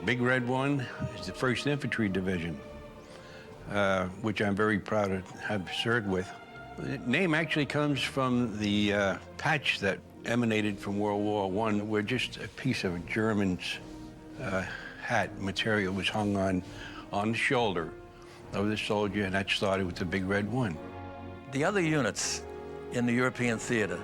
Big Red One is the 1st Infantry Division, which I'm very proud to have served with. The name actually comes from the patch that emanated from World War I, where just a piece of a German's hat material was hung on the shoulder of the soldier, and that started with the Big Red One. The other units in the European theater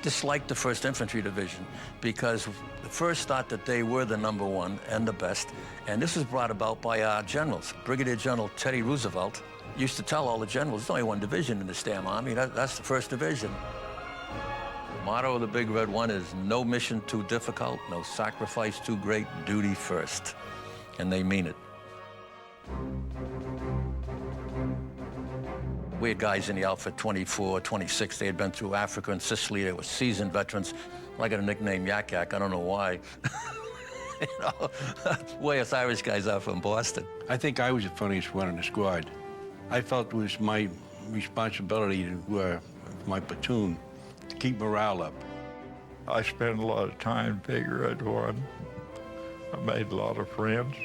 disliked the 1st Infantry Division because the first thought that they were the #1 and the best, and this was brought about by our generals. Brigadier General Teddy Roosevelt used to tell all the generals, there's only one division in this damn army, that's the 1st Division. The motto of the Big Red One is no mission too difficult, no sacrifice too great, duty first. And they mean it. We had guys in the outfit, 24, 26. They had been through Africa and Sicily. They were seasoned veterans. I got a nickname, Yak Yak. I don't know why. You know, way us Irish guys are from Boston. I think I was the funniest one in the squad. I felt it was my responsibility to my platoon to keep morale up. I spent a lot of time in Big Red One. I made a lot of friends.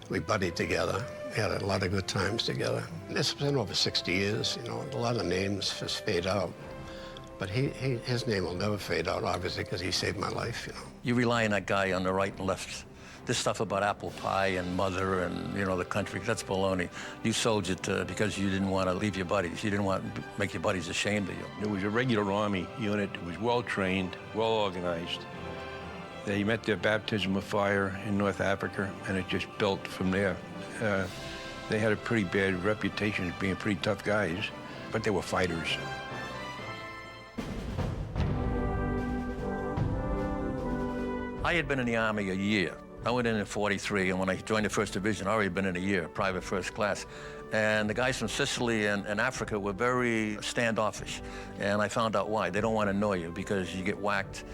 We buddied together. We had a lot of good times together. It's been over 60 years, you know, a lot of names just fade out. But his name will never fade out, obviously, because he saved my life, you know. You rely on that guy on the right and left. This stuff about apple pie and mother and, you know, the country, that's baloney. You soldiered because you didn't want to leave your buddies. You didn't want to make your buddies ashamed of you. It was a regular Army unit. It was well-trained, well-organized. They met their baptism of fire in North Africa, and it just built from there. They had a pretty bad reputation as being pretty tough guys, but they were fighters. I had been in the Army a year. I went in 43, and when I joined the 1st Division, I already been in a year, private first class. And the guys from Sicily and Africa were very standoffish. And I found out why. They don't want to annoy you because you get whacked,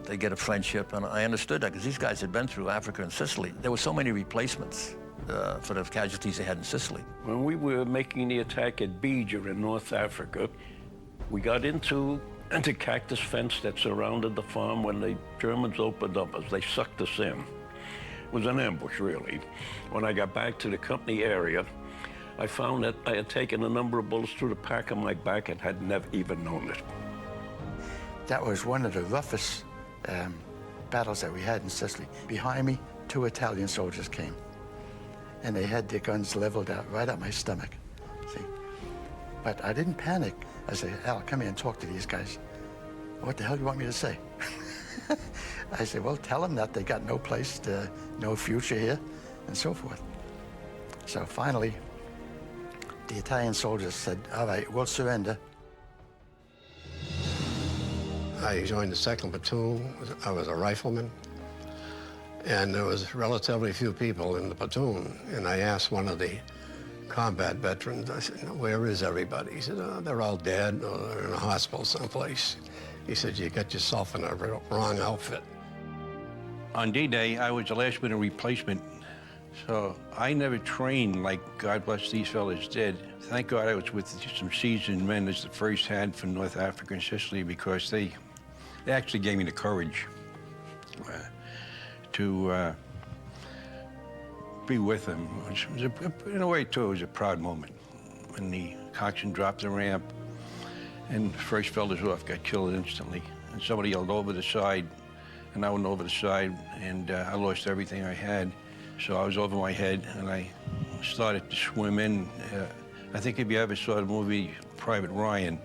they get a friendship. And I understood that because these guys had been through Africa and Sicily. There were so many replacements for the casualties they had in Sicily. When we were making the attack at Beja in North Africa, we got into the cactus fence that surrounded the farm when the Germans opened up us. They sucked us in. It was an ambush, really. When I got back to the company area, I found that I had taken a number of bullets through the back of my back and had never even known it. That was one of the roughest battles that we had in Sicily. Behind me, 2 Italian soldiers came, and they had their guns leveled out right at my stomach, see? But I didn't panic. I said, Al, come here and talk to these guys. What the hell do you want me to say? I said, well, tell them that they got no place, no future here, and so forth. So finally, the Italian soldiers said, all right, we'll surrender. I joined the 2nd Platoon. I was a rifleman. And there was relatively few people in the platoon. And I asked one of the combat veterans, I said, where is everybody? He said, oh, they're all dead or they're in a hospital someplace. He said, you got yourself in a wrong outfit. On D-Day, I was the last-minute replacement, so I never trained like God bless these fellas did. Thank God I was with some seasoned men as the first had from North Africa and Sicily because they actually gave me the courage to be with them. In a way, too, it was a proud moment when the coxswain dropped the ramp and the first fellas off got killed instantly. And somebody yelled over the side, and I went over the side, and I lost everything I had. So I was over my head, and I started to swim in. I think if you ever saw the movie Private Ryan,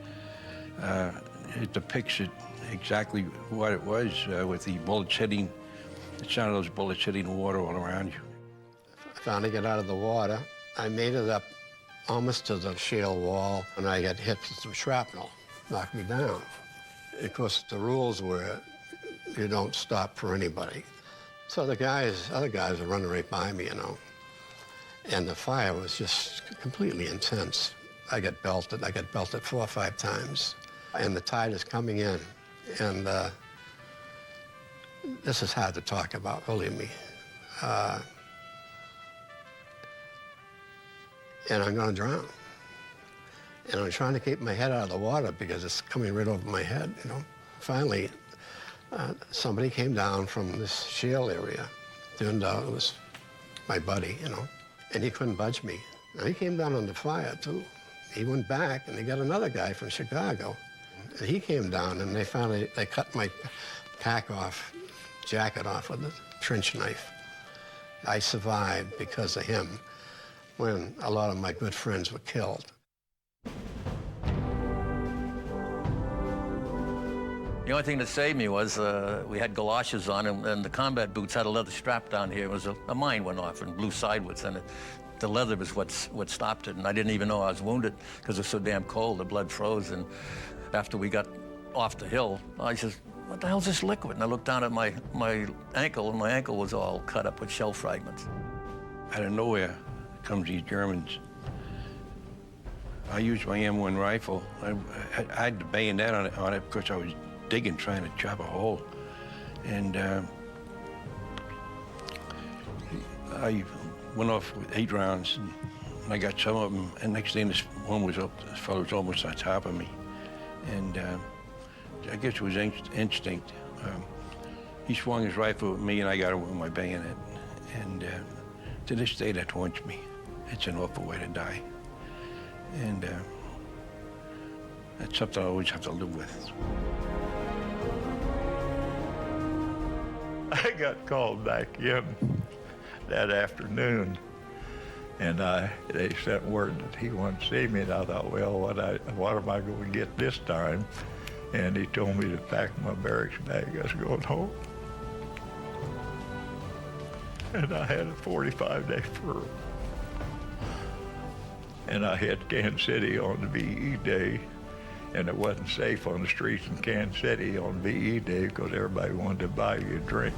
it depicts it exactly what it was with the bullets hitting, the sound of those bullets hitting the water all around you. Trying to get out of the water, I made it up almost to the shale wall, and I got hit with some shrapnel, knocked me down. Of course, the rules were you don't stop for anybody. So the other guys were running right by me, you know, and the fire was just completely intense. I got belted 4 or 5 times, and the tide is coming in, and this is hard to talk about, believe me. And I'm going to drown. And I'm trying to keep my head out of the water because it's coming right over my head, you know. Finally, somebody came down from this shale area Turned out it was my buddy, you know, and he couldn't budge me. And he came down on the fire, too. He went back, and they got another guy from Chicago. And he came down, and they cut my jacket off with a trench knife. I survived because of him when a lot of my good friends were killed. The only thing that saved me was we had galoshes on, and the combat boots had a leather strap down here. It was a mine went off and blew sideways, and the leather was what stopped it. And I didn't even know I was wounded because it was so damn cold. The blood froze. And after we got off the hill, I said, "What the hell's this liquid?" And I looked down at my ankle, and my ankle was all cut up with shell fragments. Out of nowhere comes these Germans. I used my M1 rifle. I had the bayonet on it because I was digging, trying to chop a hole. And I went off with 8 rounds, and I got some of them, and next thing, this one was up, this fellow was almost on top of me. And I guess it was instinct. He swung his rifle at me, and I got him with my bayonet. And to this day, that haunts me. It's an awful way to die. And that's something I always have to live with. I got called back in that afternoon, and they sent word that he wanted to see me, and I thought, well, what am I going to get this time? And he told me to pack my barracks bag. I was going home. And I had a 45-day furlough. And I hit Kansas City on the VE Day, and it wasn't safe on the streets in Kansas City on VE Day because everybody wanted to buy you a drink.